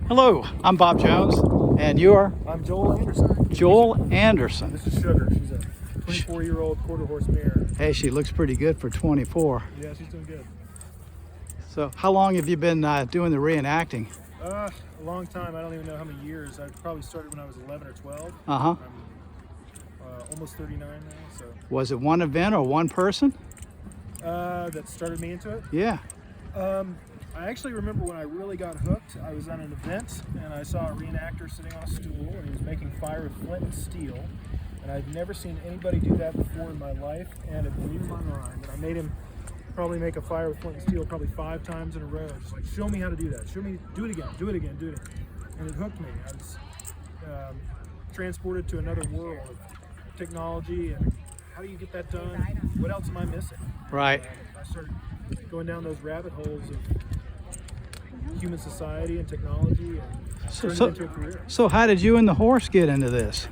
Hello, I'm Bob Jones, and you are? I'm Joel Anderson. Joel Anderson. This is Sugar. She's a 24-year-old quarter-horse mare. Hey, she looks pretty good for 24. Yeah, she's doing good. So how long have you been doing the reenacting? A long time. I don't even know how many years. I probably started when I was 11 or 12. Uh-huh. I'm almost 39 now. So. Was it one event or one person? That started me into it? Yeah. I actually remember when I really got hooked. I was at an event and I saw a reenactor sitting on a stool and he was making fire with flint and steel. And I'd never seen anybody do that before in my life, and it blew my mind. And I made him probably make a fire with flint and steel probably 5 times in a row. Just like, show me how to do that. Show me, do it again, do it again, do it again. And it hooked me. I was transported to another world of technology and how do you get that done? What else am I missing? Right. I started going down those rabbit holes of human society and technology and turned it into a career. So how did you and the horse get into this?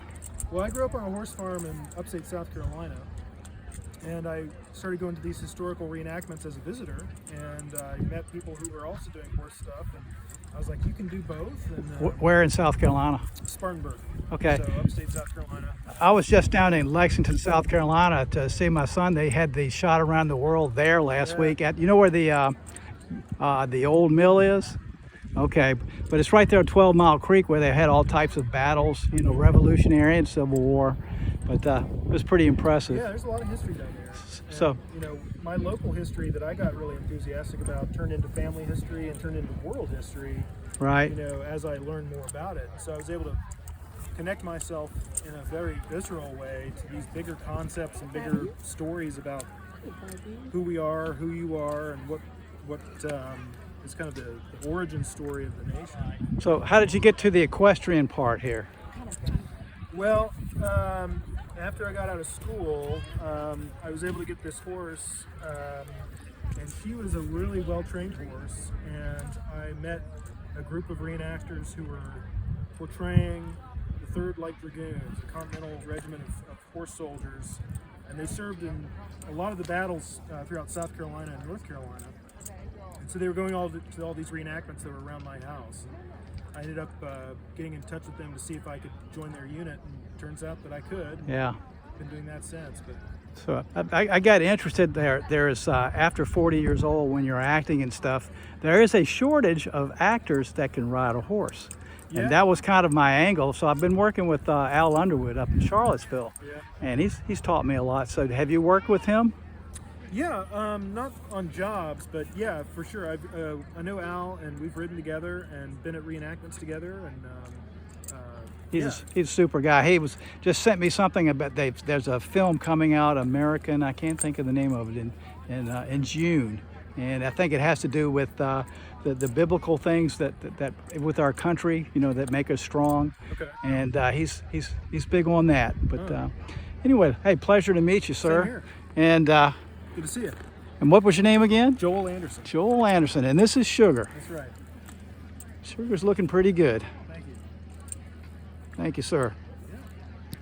Well, I grew up on a horse farm in upstate South Carolina, and I started going to these historical reenactments as a visitor, and I met people who were also doing horse stuff, and I was like, you can do both. And Where in South Carolina? Spartanburg. Okay. So upstate South Carolina. I was just down in Lexington, South Carolina to see my son. They had the shot around the world there last week. You know where the old mill is? Okay, but it's right there at 12 Mile Creek where they had all types of battles, you know, Revolutionary and Civil War. But it was pretty impressive. Yeah, there's a lot of history down there. So, you know, my local history that I got really enthusiastic about turned into family history and turned into world history. right. You know, as I learned more about it. So I was able to connect myself in a very visceral way to these bigger concepts and bigger stories about who we are, who you are, and what is kind of the origin story of the nation. So how did you get to the equestrian part here? Well, after I got out of school, I was able to get this horse, and she was a really well-trained horse, and I met a group of reenactors who were portraying the 3rd Light Dragoons, a Continental Regiment of horse soldiers, and they served in a lot of the battles throughout South Carolina and North Carolina. And so they were going to all these reenactments that were around my house. I ended up getting in touch with them to see if I could join their unit, and it turns out that I could. Yeah. Been doing that since. But So I got interested there. There's after 40 years old, when you're acting and stuff, there is a shortage of actors that can ride a horse. yeah. And that was kind of my angle. So I've been working with Al Underwood up in Charlottesville, Yeah. and he's taught me a lot. So have you worked with him? Yeah, not on jobs, but yeah, for sure. I know Al, and we've ridden together and been at reenactments together, and He's a super guy. He was just sent me something about there's a film coming out, American. I can't think of the name of it in June, and I think it has to do with the biblical things that with our country, you know, that make us strong. Okay. And he's big on that. But anyway, hey, pleasure to meet you, sir. Same here. And Good to see you. and what was your name again? Joel Anderson. Joel Anderson. And this is Sugar. That's right. Sugar's looking pretty good. Thank you. Thank you, sir.